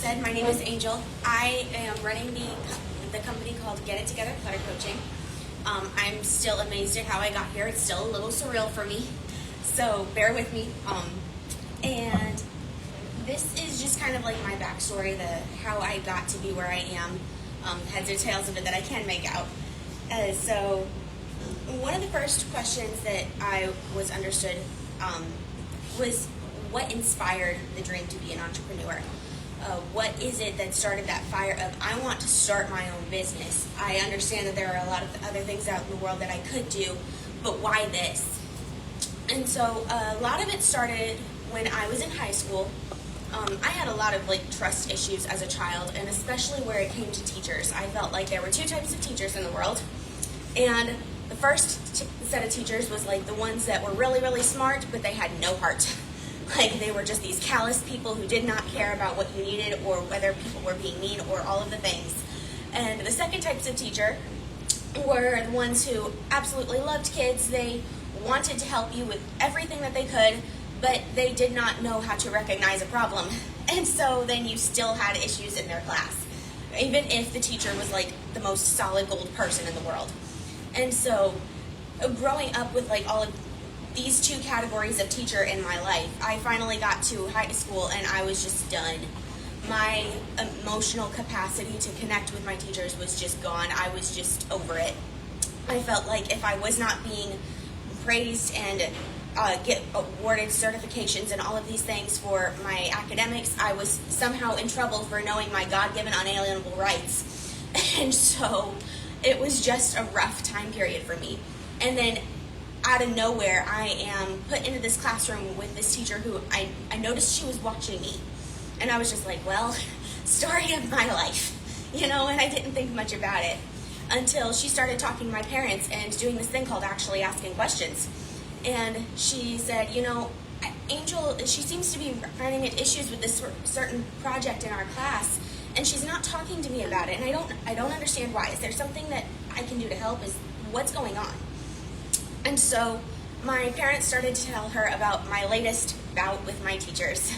said, my name is Angel. I am running the company called Get It Together Clutter Coaching. I'm still amazed at how I got here. It's still a little surreal for me, so bear with me. And this is just kind of like my backstory, how I got to be where I am, heads or tails of it that I can make out. So one of the first questions that I was understood was what inspired the dream to be an entrepreneur? What is it that started that fire of, I want to start my own business? I understand that there are a lot of other things out in the world that I could do, but why this? And so a lot of it started when I was in high school. I had a lot of trust issues as a child, and especially where it came to teachers. I felt like there were two types of teachers in the world, and the first set of teachers was the ones that were really, really smart, but they had no heart. They were just these callous people who did not care about what you needed or whether people were being mean or all of the things. And the second types of teacher were the ones who absolutely loved kids. They wanted to help you with everything that they could, but they did not know how to recognize a problem. And so then you still had issues in their class, even if the teacher was the most solid gold person in the world. And so growing up with all of these two categories of teacher in my life, I finally got to high school and I was just done. My emotional capacity to connect with my teachers was just gone. I was just over it. I felt like if I was not being praised and get awarded certifications and all of these things for my academics, I was somehow in trouble for knowing my God-given unalienable rights. And so it was just a rough time period for me. And then out of nowhere, I am put into this classroom with this teacher who I noticed she was watching me. And I was just well, story of my life, and I didn't think much about it until she started talking to my parents and doing this thing called actually asking questions. And she said, Angel, she seems to be running into issues with this certain project in our class, and she's not talking to me about it, and I don't understand why. Is there something that I can do to help? What's going on? And so my parents started to tell her about my latest bout with my teachers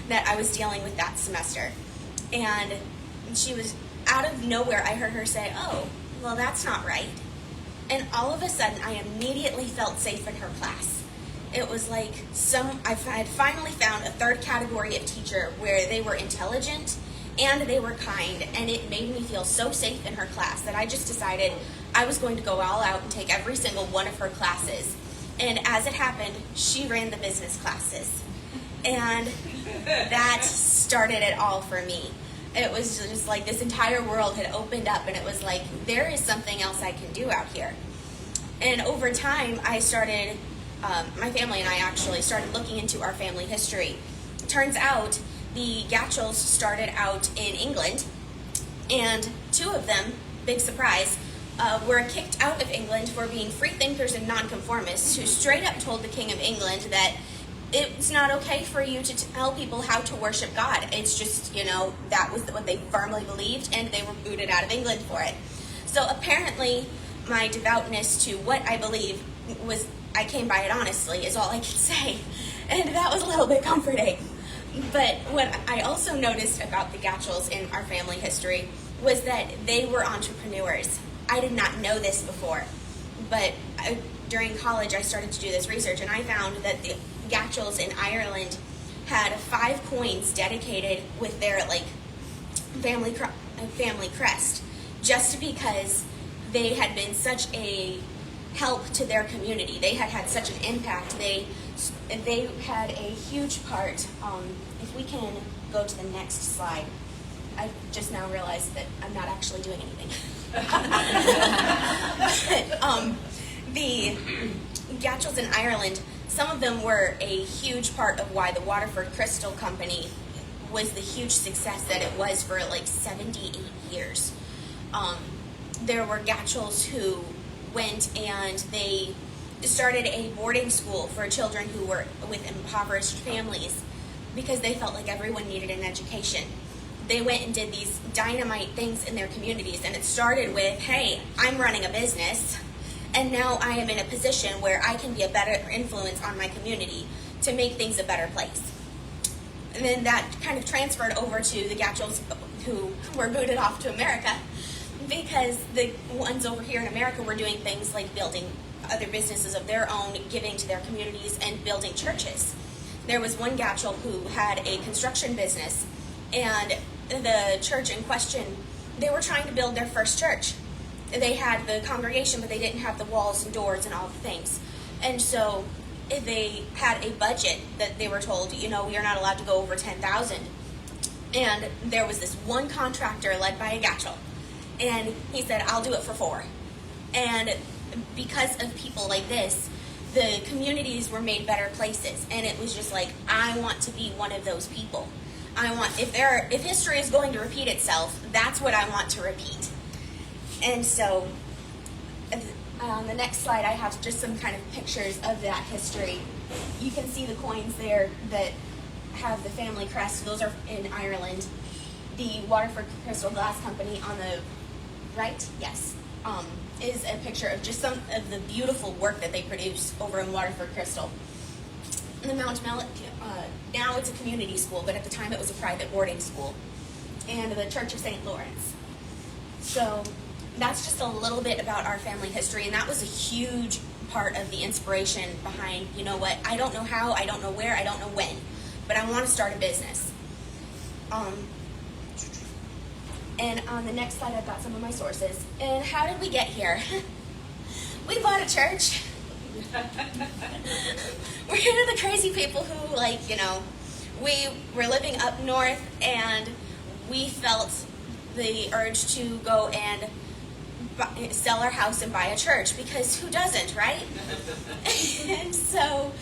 that I was dealing with that semester. And she was, out of nowhere, I heard her say, oh, well, that's not right. And all of a sudden, I immediately felt safe in her class. It was I had finally found a third category of teacher where they were intelligent and they were kind, and it made me feel so safe in her class that I just decided I was going to go all out and take every single one of her classes. And as it happened, she ran the business classes. And that started it all for me. It was just this entire world had opened up, and it was there is something else I can do out here. And over time, I started, my family and I actually started looking into our family history. It turns out the Gatchells started out in England, and two of them, big surprise, were kicked out of England for being free thinkers and nonconformists who straight up told the King of England that it's not okay for you to tell people how to worship God. It's just, that was what they firmly believed, and they were booted out of England for it. So apparently my devoutness to what I believe was, I came by it honestly, is all I can say. And that was a little bit comforting. But what I also noticed about the Gatchells in our family history was that they were entrepreneurs. I did not know this before, but during college I started to do this research, and I found that the Gatchells in Ireland had 5 coins dedicated with their family crest, just because they had been such a help to their community. They had had such an impact. They had a huge part. If we can go to the next slide. I just now realized that I'm not actually doing anything. The Gatchells in Ireland, some of them were a huge part of why the Waterford Crystal Company was the huge success that it was for 78 years. There were Gatchells who went and they started a boarding school for children who were with impoverished families because they felt like everyone needed an education. They went and did these dynamite things in their communities, and it started with, hey, I'm running a business, and now I am in a position where I can be a better influence on my community to make things a better place. And then that kind of transferred over to the Gatchells, who were booted off to America, because the ones over here in America were doing things like building other businesses of their own, giving to their communities, and building churches. There was one Gatchell who had a construction business, and the church in question, they were trying to build their first church. They had the congregation, but they didn't have the walls and doors and all the things. And so they had a budget that they were told, we are not allowed to go over $10,000. And there was this one contractor led by a Gatchell, and he said, I'll do it for $4. And because of people like this, the communities were made better places. And it was just like, I want to be one of those people. If history is going to repeat itself, that's what I want to repeat. And so on the next slide, I have just some kind of pictures of that history. You can see the coins there that have the family crest. Those are in Ireland. The Waterford Crystal Glass Company on the right, yes, is a picture of just some of the beautiful work that they produce over in Waterford Crystal. And the Mount Mellick, now it's a community school, but at the time it was a private boarding school. And the Church of St. Lawrence. So that's just a little bit about our family history, and that was a huge part of the inspiration behind, I don't know how, I don't know where, I don't know when, but I want to start a business. And on the next slide, I've got some of my sources. And how did we get here? We bought a church. We're the crazy people who, we were living up north, and we felt the urge to go and sell our house and buy a church, because who doesn't, right? And so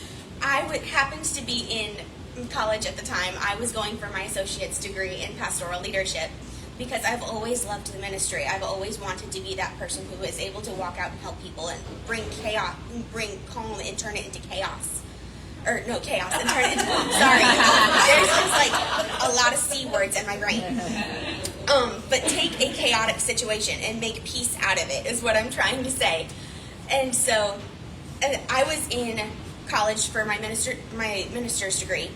happened to be in college at the time. I was going for my associate's degree in pastoral leadership, because I've always loved the ministry. I've always wanted to be that person who is able to walk out and help people and bring calm and turn it into chaos. Or no, chaos and turn it into sorry. There's just a lot of C words in my brain. But take a chaotic situation and make peace out of it is what I'm trying to say. And so I was in college for my minister's degree,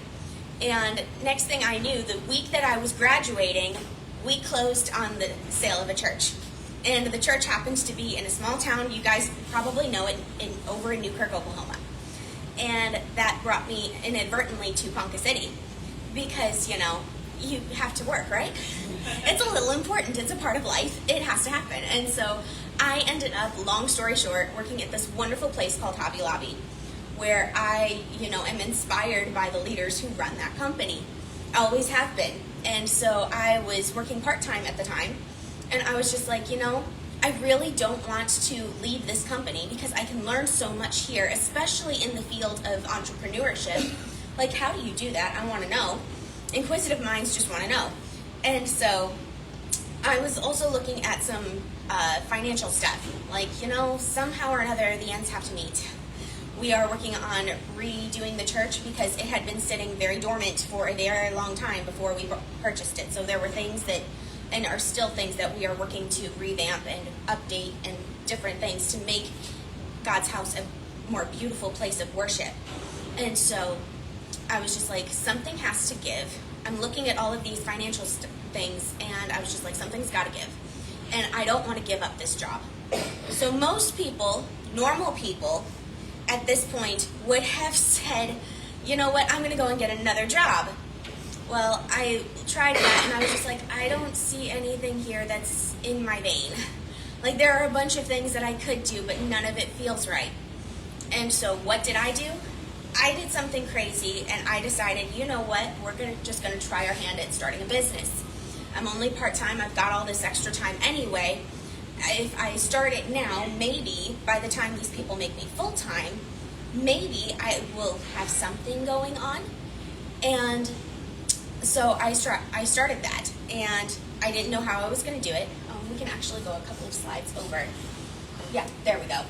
and next thing I knew, the week that I was graduating, we closed on the sale of a church. And the church happens to be in a small town, you guys probably know it, over in Newkirk, Oklahoma. And that brought me inadvertently to Ponca City, because, you have to work, right? It's a little important. It's a part of life. It has to happen. And so I ended up, long story short, working at this wonderful place called Hobby Lobby, where I, am inspired by the leaders who run that company. I always have been. And so I was working part-time at the time, and I was just like, I really don't want to leave this company, because I can learn so much here, especially in the field of entrepreneurship. Like, how do you do that? I want to know. Inquisitive minds just want to know. And so I was also looking at some financial stuff. Like, somehow or another, the ends have to meet. We are working on redoing the church, because it had been sitting very dormant for a very long time before we purchased it. So there were things that, and are still things that we are working to revamp and update and different things to make God's house a more beautiful place of worship. And so I was just like, something has to give. I'm looking at all of these financial things, and I was just like, something's got to give. And I don't want to give up this job. So most people, normal people, at this point would have said, you know what, I'm going to go and get another job. Well, I tried that, and I was just like, I don't see anything here that's in my vein. Like, there are a bunch of things that I could do, but none of it feels right. And so what did I do? I did something crazy, and I decided, you know what, we're just going to try our hand at starting a business. I'm only part-time. I've got all this extra time anyway. If I start it now, maybe by the time these people make me full-time, maybe I will have something going on. And so I started that, and I didn't know how I was going to do it. We can actually go a couple of slides over. Yeah, there we go.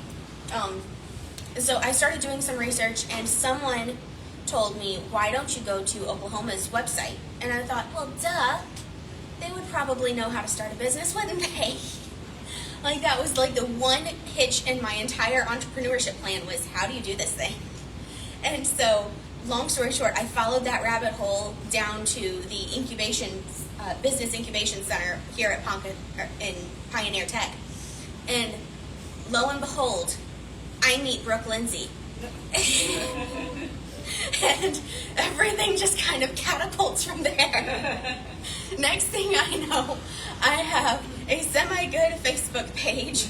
So I started doing some research, and someone told me, why don't you go to Oklahoma's website? And I thought, well, duh, they would probably know how to start a business, wouldn't they? Like, that was like the one hitch in my entire entrepreneurship plan was, how do you do this thing? And so long story short, I followed that rabbit hole down to the business incubation center here at in Pioneer Tech. And lo and behold, I meet Brooke Lindsay. And everything just kind of catapults from there. Next thing I know, I have a semi-good Facebook page.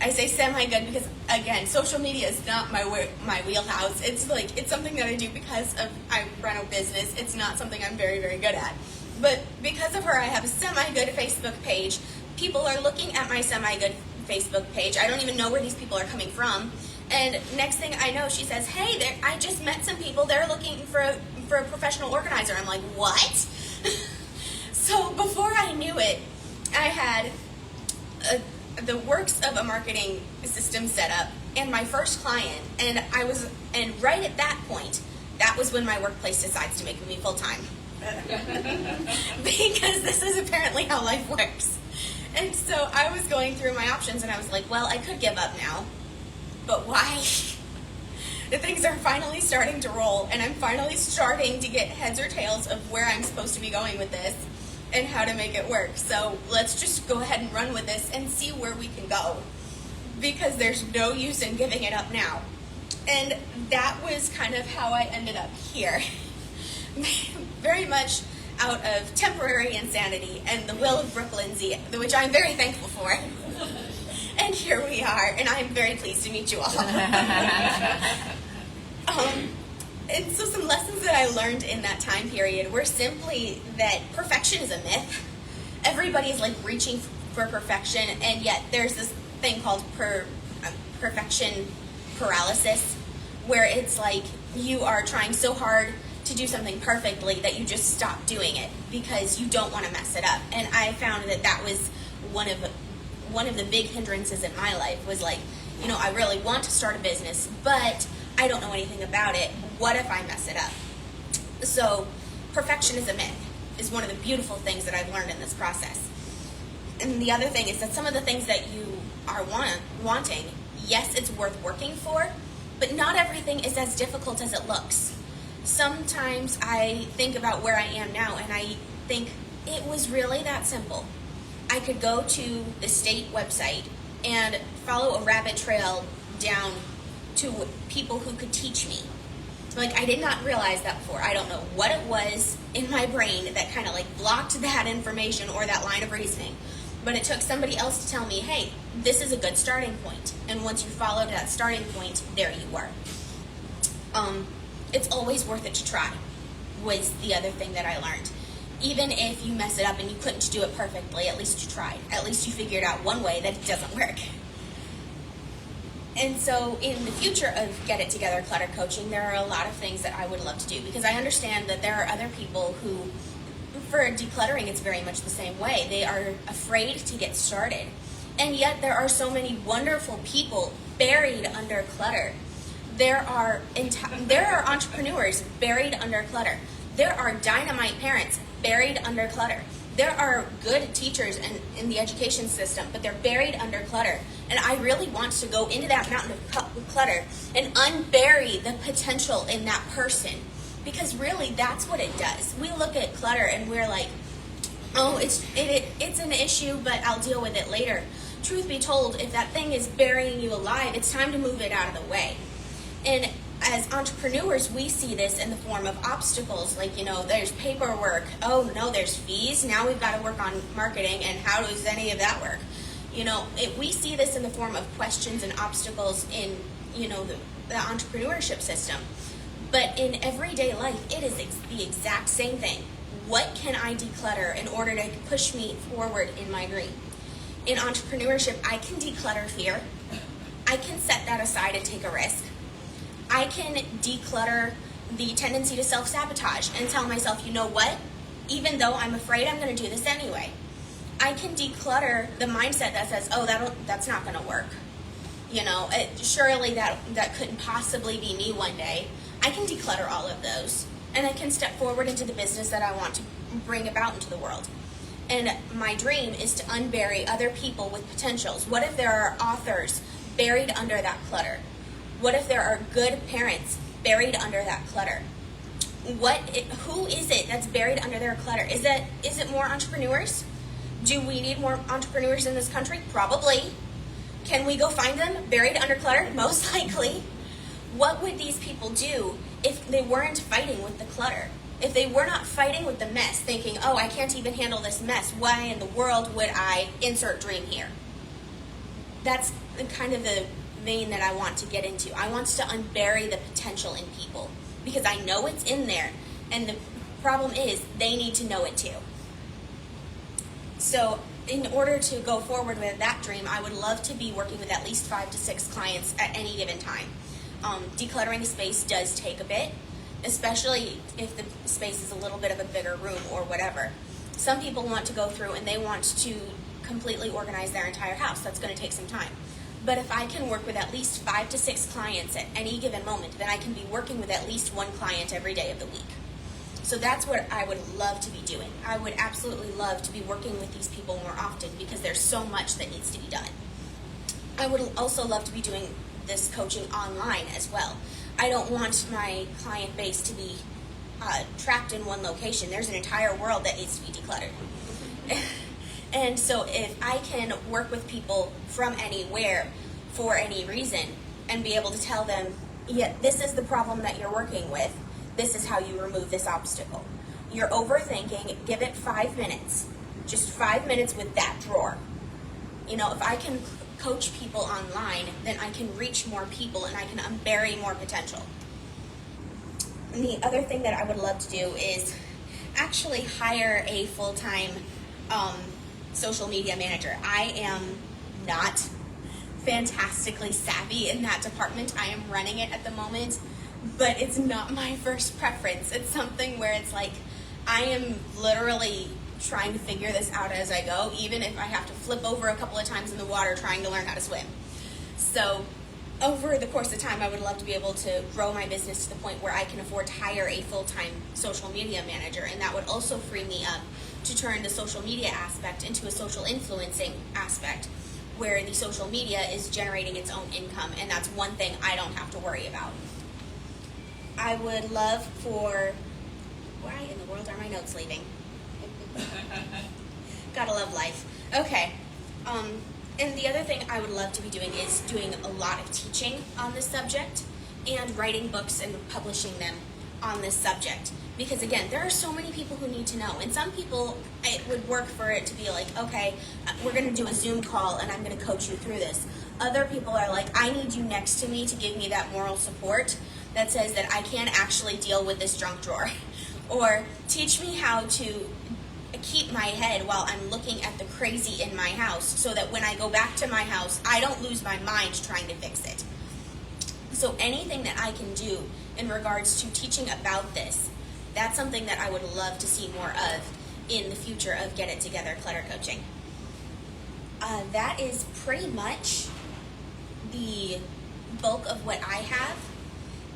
I say semi-good because, again, social media is not my wheelhouse. It's something that I do because I run a business. It's not something I'm very, very good at. But because of her, I have a semi-good Facebook page. People are looking at my semi-good Facebook page. I don't even know where these people are coming from. And next thing I know, she says, hey, I just met some people. They're looking for a professional organizer. I'm like, what? So before I knew it, I had the works of a marketing system set up and my first client. And right at that point, that was when my workplace decides to make me full-time. Because this is apparently how life works. And so I was going through my options and I was like, well, I could give up now. But why? The things are finally starting to roll, and I'm finally starting to get heads or tails of where I'm supposed to be going with this and how to make it work. So let's just go ahead and run with this and see where we can go, because there's no use in giving it up now. And that was kind of how I ended up here. Very much out of temporary insanity and the will of Brooke Lindsay, which I'm very thankful for. And here we are, and I'm very pleased to meet you all. And so some lessons that I learned in that time period were simply that perfection is a myth. Everybody's reaching for perfection, and yet there's this thing called perfection paralysis, where it's like you are trying so hard to do something perfectly that you just stop doing it because you don't want to mess it up. And I found that was one of the big hindrances in my life was I really want to start a business, but I don't know anything about it. What if I mess it up? So perfection is a myth is one of the beautiful things that I've learned in this process. And the other thing is that some of the things that you are wanting, yes, it's worth working for, but not everything is as difficult as it looks. Sometimes I think about where I am now and I think it was really that simple. I could go to the state website and follow a rabbit trail down to people who could teach me. I did not realize that before. I don't know what it was in my brain that kind of blocked that information or that line of reasoning. But it took somebody else to tell me, hey, this is a good starting point. And once you followed that starting point, there you were. It's always worth it to try, was the other thing that I learned. Even if you mess it up and you couldn't do it perfectly, at least you tried. At least you figured out one way that it doesn't work. And so in the future of Get It Together Clutter Coaching, there are a lot of things that I would love to do, because I understand that there are other people who, for decluttering, it's very much the same way. They are afraid to get started. And yet there are so many wonderful people buried under clutter. There are entrepreneurs buried under clutter. There are dynamite parents buried under clutter. There are good teachers in the education system, but they're buried under clutter. And I really want to go into that mountain of clutter and unbury the potential in that person, because really that's what it does. We look at clutter and we're like, oh, it's an issue, but I'll deal with it later. Truth be told, if that thing is burying you alive, it's time to move it out of the way. And as entrepreneurs, we see this in the form of obstacles, there's paperwork. Oh no, there's fees. Now we've got to work on marketing, and how does any of that work? We see this in the form of questions and obstacles in, the entrepreneurship system. But in everyday life, it is the exact same thing. What can I declutter in order to push me forward in my dream? In entrepreneurship, I can declutter fear. I can set that aside and take a risk. I can declutter the tendency to self-sabotage and tell myself, you know what? Even though I'm afraid, I'm going to do this anyway. I can declutter the mindset that says, oh, that's not going to work. Surely that couldn't possibly be me one day. I can declutter all of those, and I can step forward into the business that I want to bring about into the world. And my dream is to unbury other people with potentials. What if there are authors buried under that clutter? What if there are good parents buried under that clutter? Who is it that's buried under their clutter? Is it more entrepreneurs? Do we need more entrepreneurs in this country? Probably. Can we go find them buried under clutter? Most likely. What would these people do if they weren't fighting with the clutter? If they were not fighting with the mess, thinking, oh, I can't even handle this mess, why in the world would I insert dream here? That's kind of the vein that I want to get into. I want to unbury the potential in people because I know it's in there, and the problem is they need to know it too. So in order to go forward with that dream, I would love to be working with at least 5 to 6 clients at any given time. Decluttering a space does take a bit, especially if the space is a little bit of a bigger room or whatever. Some people want to go through and they want to completely organize their entire house. That's going to take some time. But if I can work with at least 5 to 6 clients at any given moment, then I can be working with at least 1 client every day of the week. So that's what I would love to be doing. I would absolutely love to be working with these people more often because there's so much that needs to be done. I would also love to be doing this coaching online as well. I don't want my client base to be trapped in one location. There's an entire world that needs to be decluttered. And so if I can work with people from anywhere for any reason and be able to tell them, yeah, this is the problem that you're working with, this is how you remove this obstacle. You're overthinking, give it 5 minutes. Just 5 minutes with that drawer. You know, if I can coach people online, then I can reach more people and I can unbury more potential. And the other thing that I would love to do is actually hire a full-time social media manager. I am not fantastically savvy in that department. I am running it at the moment, but it's not my first preference. It's something where it's like I am literally trying to figure this out as I go, even if I have to flip over a couple of times in the water trying to learn how to swim. So over the course of time, I would love to be able to grow my business to the point where I can afford to hire a full-time social media manager, and that would also free me up to turn the social media aspect into a social influencing aspect where the social media is generating its own income, and that's one thing I don't have to worry about. I would love for... Why in the world are my notes leaving? Gotta love life. Okay. And the other thing I would love to be doing is doing a lot of teaching on this subject and writing books and publishing them on this subject. Because again, there are so many people who need to know. And some people, it would work for it to be like, okay, we're going to do a Zoom call and I'm going to coach you through this. Other people are like, I need you next to me to give me that moral support that says that I can't actually deal with this junk drawer. Or teach me how to keep my head while I'm looking at the crazy in my house so that when I go back to my house, I don't lose my mind trying to fix it. So anything that I can do in regards to teaching about this, that's something that I would love to see more of in the future of Get It Together Clutter Coaching. That is pretty much the bulk of what I have.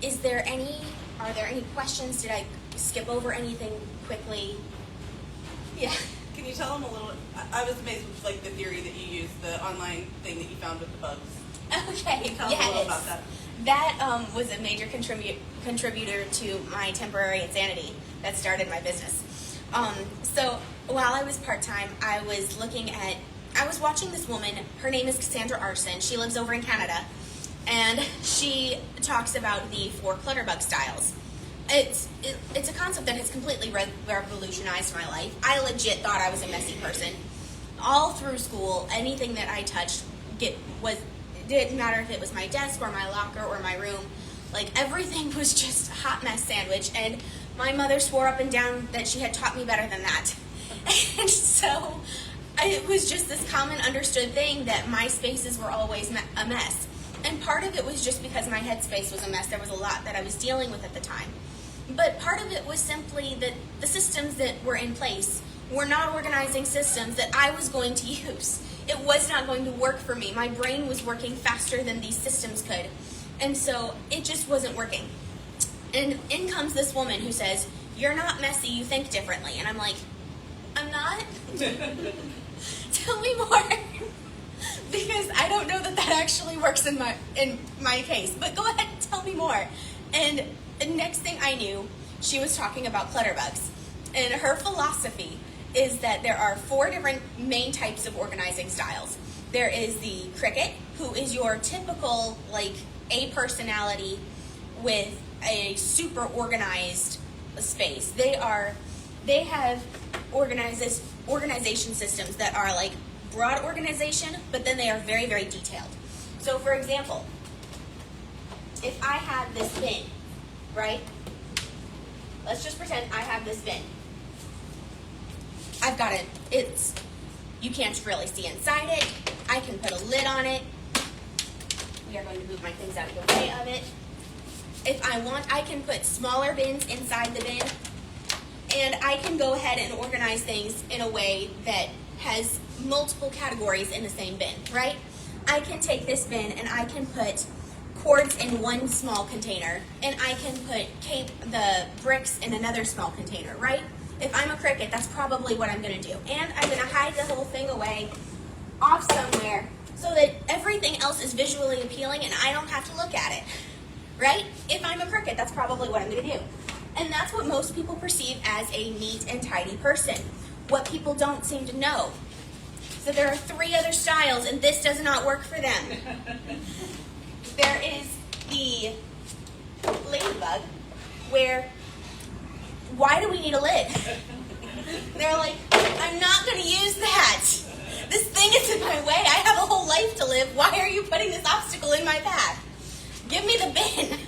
Are there any questions? Did I skip over anything quickly? Yeah. Can you tell them a little? I was amazed with like the theory that you used, the online thing that you found with the bugs. Okay. Can you tell them a little about that? That was a major contributor to my temporary insanity that started my business. So while I was part-time, I was watching this woman. Her name is Cassandra Arson. She lives over in Canada, and she talks about the 4 clutter bug styles. It's a concept that has completely revolutionized my life. I legit thought I was a messy person. All through school, anything that I touched didn't matter if it was my desk or my locker or my room. Like, everything was just a hot mess sandwich, and my mother swore up and down that she had taught me better than that. And so it was just this common understood thing that my spaces were always a mess. And part of it was just because my headspace was a mess. There was a lot that I was dealing with at the time. But part of it was simply that the systems that were in place were not organizing systems that I was going to use. It was not going to work for me. My brain was working faster than these systems could. And so it just wasn't working. And in comes this woman who says, "You're not messy, you think differently." And I'm like, I'm not? Tell me more. Because I don't know that actually works in my case. But go ahead and tell me more. And the next thing I knew, she was talking about clutter bugs. And her philosophy is that there are 4 different main types of organizing styles. There is the cricket, who is your typical, like, A personality with a super organized space. They have organization systems that are like broad organization, but then they are very, very detailed. So for example, if I have this bin, right? Let's just pretend I have this bin. I've got it, you can't really see inside it. I can put a lid on it. We are going to move my things out of the way of it. If I want, I can put smaller bins inside the bin, and I can go ahead and organize things in a way that has multiple categories in the same bin, right? I can take this bin and I can put cords in one small container, and I can put the bricks in another small container, right? If I'm a cricket, that's probably what I'm going to do. And I'm going to hide the whole thing away off somewhere so that everything else is visually appealing and I don't have to look at it, right? If I'm a cricket, that's probably what I'm going to do. And that's what most people perceive as a neat and tidy person. What people don't seem to know. So there are 3 other styles, and this does not work for them. There is the ladybug, where, why do we need a lid? They're like, I'm not going to use that. This thing is in my way. I have a whole life to live. Why are you putting this obstacle in my path? Give me the bin.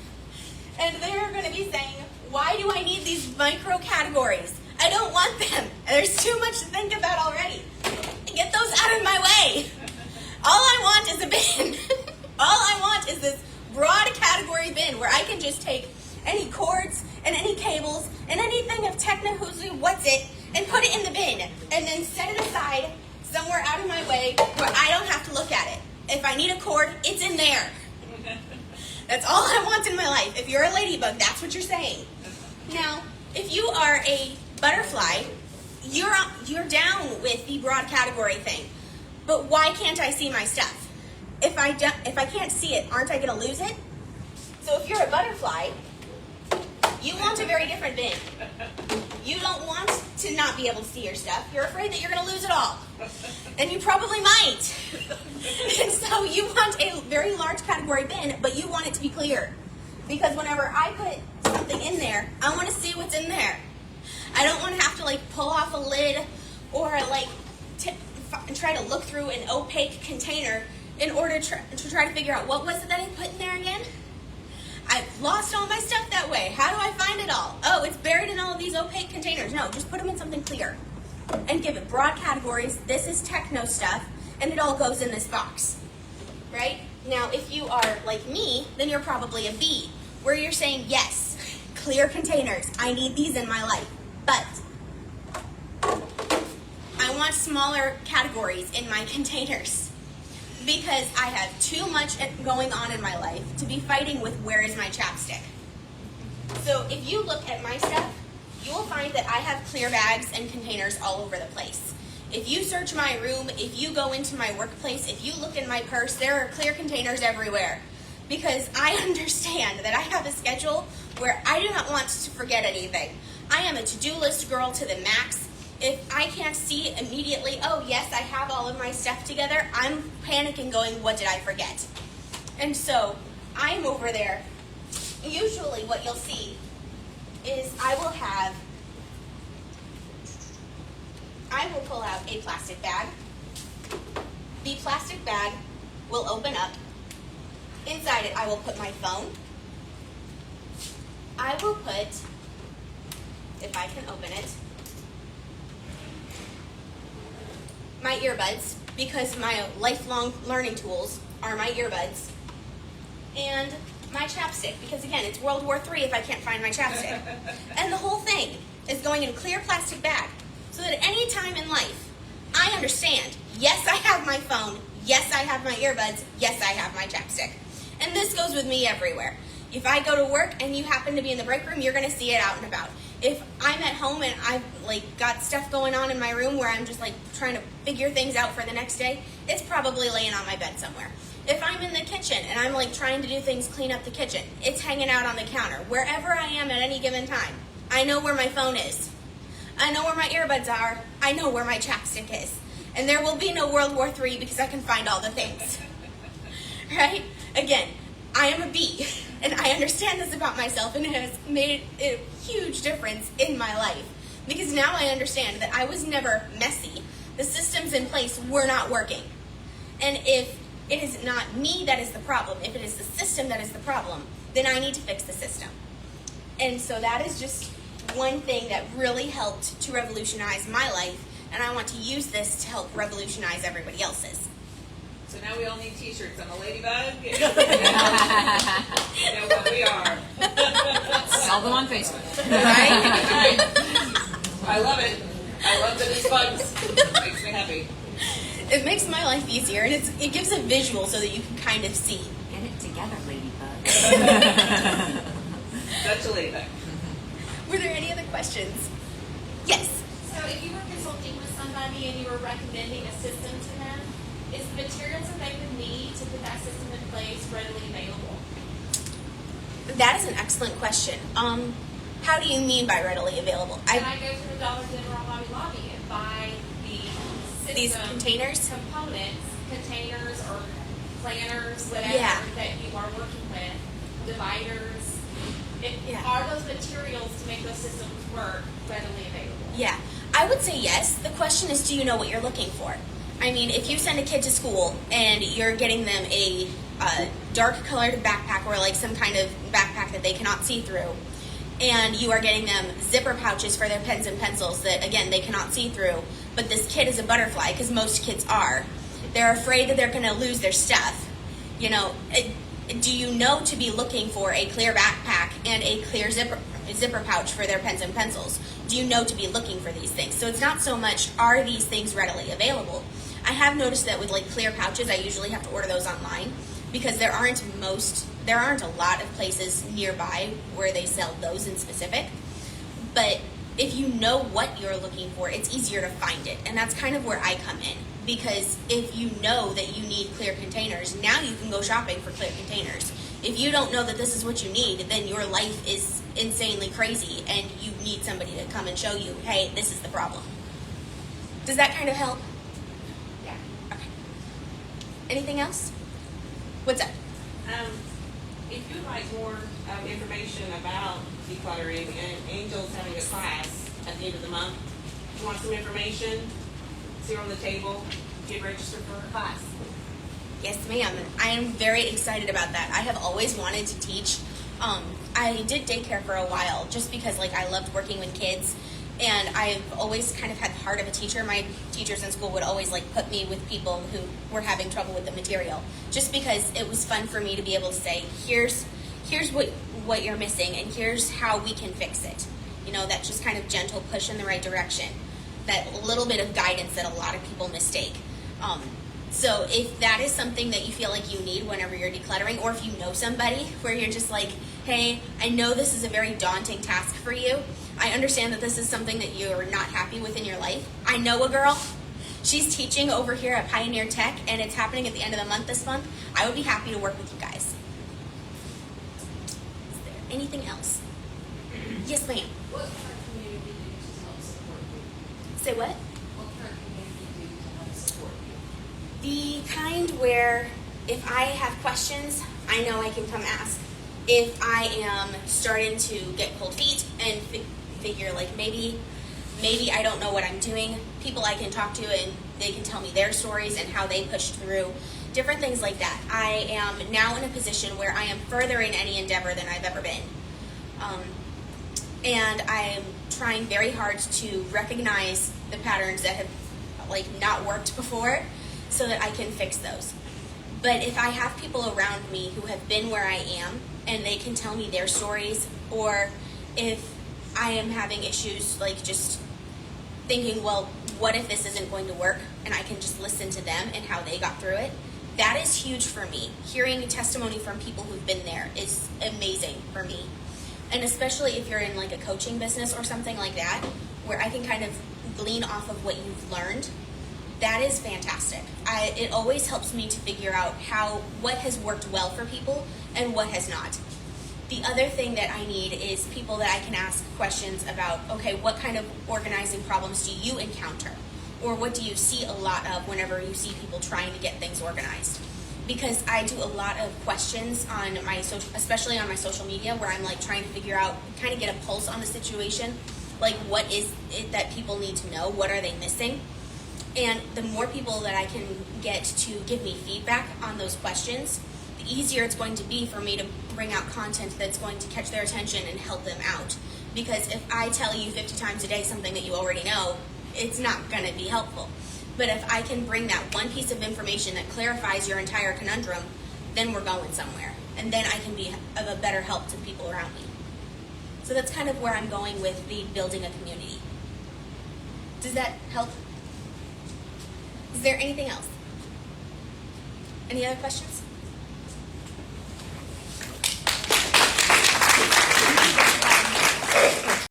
And they're going to be saying, why do I need these micro categories? I don't want them. There's too much to think about already. Get those out of my way. All I want is a bin. All I want is this broad category bin where I can just take any cords and any cables and anything of techno who's what's it and put it in the bin and then set it aside somewhere out of my way where I don't have to look at it. If I need a cord, it's in there. That's all I want in my life. If you're a ladybug, that's what you're saying. Now, if you are a butterfly, you're down with the broad category thing. But why can't I see my stuff? If I can't see it, aren't I going to lose it? So if you're a butterfly, you want a very different bin. You don't want to not be able to see your stuff. You're afraid that you're going to lose it all. And you probably might. And so you want a very large category bin, but you want it to be clear. Because whenever I put something in there, I want to see what's in there. I don't want to have to like pull off a lid or like try to look through an opaque container in order to try to figure out what was it that I put in there again. I've lost all my stuff that way. How do I find it all? Oh, it's buried in all of these opaque containers. No, just put them in something clear and give it broad categories. This is techno stuff, and it all goes in this box, right? Now, if you are like me, then you're probably a bee, where you're saying, yes, clear containers. I need these in my life, but I want smaller categories in my containers because I have too much going on in my life to be fighting with where is my chapstick. So if you look at my stuff, you will find that I have clear bags and containers all over the place. If you search my room, if you go into my workplace, if you look in my purse, there are clear containers everywhere. Because I understand that I have a schedule where I do not want to forget anything. I am a to-do list girl to the max. If I can't see immediately, oh yes, I have all of my stuff together, I'm panicking going, what did I forget? And so I'm over there. Usually what you'll see is I will pull out a plastic bag. The plastic bag will open up. Inside it, I will put my phone. I will put, if I can open it, my earbuds, because my lifelong learning tools are my earbuds, and my chapstick, because again, it's World War III if I can't find my chapstick. And the whole thing is going in a clear plastic bag, so that any time in life, I understand, yes, I have my phone, yes, I have my earbuds, yes, I have my chapstick. And this goes with me everywhere. If I go to work and you happen to be in the break room, you're going to see it out and about. If I'm at home and I've got stuff going on in my room where I'm just trying to figure things out for the next day, it's probably laying on my bed somewhere. If I'm in the kitchen and I'm trying to do things, clean up the kitchen, it's hanging out on the counter. Wherever I am at any given time, I know where my phone is. I know where my earbuds are. I know where my chapstick is. And there will be no World War III because I can find all the things. Right? Again, I am a B, and I understand this about myself, and it has made a huge difference in my life. Because now I understand that I was never messy. The systems in place were not working. And if it is not me that is the problem, if it is the system that is the problem, then I need to fix the system. And so that is just one thing that really helped to revolutionize my life, and I want to use this to help revolutionize everybody else's. So now we all need t-shirts. I'm a ladybug. You know what we are. Sell them on Facebook. Right? I love it. I love that it's bugs. It makes me happy. It makes my life easier, and it gives a visual so that you can kind of see. Get it together, ladybug. That's a ladybug. Were there any other questions? Yes. So if you were consulting with somebody and you were recommending a system to them, is the materials that they would need to put that system in place readily available? That is an excellent question. How do you mean by readily available? Can I go to the Dollar General or Hobby Lobby and buy the system These containers? components, containers or planners, whatever Yeah. that you are working with, dividers? Yeah. Are those materials to make those systems work readily available? Yeah, I would say yes. The question is, do you know what you're looking for? I mean, if you send a kid to school and you're getting them a dark colored backpack or like some kind of backpack that they cannot see through, and you are getting them zipper pouches for their pens and pencils that, again, they cannot see through, but this kid is a butterfly, because most kids are. They're afraid that they're going to lose their stuff. You know, do you know to be looking for a clear backpack and a clear zipper pouch for their pens and pencils? Do you know to be looking for these things? So it's not so much, are these things readily available? I have noticed that with like clear pouches, I usually have to order those online because there aren't a lot of places nearby where they sell those in specific. But if you know what you're looking for, it's easier to find it. And that's kind of where I come in. Because if you know that you need clear containers, now you can go shopping for clear containers. If you don't know that this is what you need, then your life is insanely crazy and you need somebody to come and show you, hey, this is the problem. Does that kind of help? Yeah. Okay. Anything else? What's up? If you'd like more information about decluttering, and Angel's having a class at the end of the month, if you want some information, it's here on the table. Get registered for her class. Yes, ma'am. I am very excited about that. I have always wanted to teach. I did daycare for a while just because like I loved working with kids, and I've always kind of had the heart of a teacher. My teachers in school would always like put me with people who were having trouble with the material, just because it was fun for me to be able to say, here's what you're missing, and here's how we can fix it. You know, that just kind of gentle push in the right direction, that little bit of guidance that a lot of people mistake. So if that is something that you feel like you need whenever you're decluttering, or if you know somebody where you're just like, hey, I know this is a very daunting task for you. I understand that this is something that you're not happy with in your life. I know a girl. She's teaching over here at Pioneer Tech, and it's happening at the end of the month this month. I would be happy to work with you guys. Is there anything else? Yes, ma'am. What can our community do to help support you? Say what? What can our community do to help support you? The kind where if I have questions, I know I can come ask. If I am starting to get cold feet and figure like maybe I don't know what I'm doing, people I can talk to and they can tell me their stories and how they pushed through, different things like that. I am now in a position where I am further in any endeavor than I've ever been. And I'm trying very hard to recognize the patterns that have like not worked before so that I can fix those. But if I have people around me who have been where I am and they can tell me their stories, or if I am having issues like just thinking, well, what if this isn't going to work, and I can just listen to them and how they got through it, that is huge for me. Hearing testimony from people who've been there is amazing for me. And especially if you're in like a coaching business or something like that, where I can kind of glean off of what you've learned, that is fantastic. It always helps me to figure out what has worked well for people and what has not. The other thing that I need is people that I can ask questions about, okay, what kind of organizing problems do you encounter? Or what do you see a lot of whenever you see people trying to get things organized? Because I do a lot of questions on my especially on my social media, where I'm like trying to figure out, kind of get a pulse on the situation, like what is it that people need to know, what are they missing? And the more people that I can get to give me feedback on those questions, the easier it's going to be for me to bring out content that's going to catch their attention and help them out. Because if I tell you 50 times a day something that you already know, it's not going to be helpful. But if I can bring that one piece of information that clarifies your entire conundrum, then we're going somewhere. And then I can be of a better help to people around me. So that's kind of where I'm going with the building a community. Does that help? Is there anything else? Any other questions?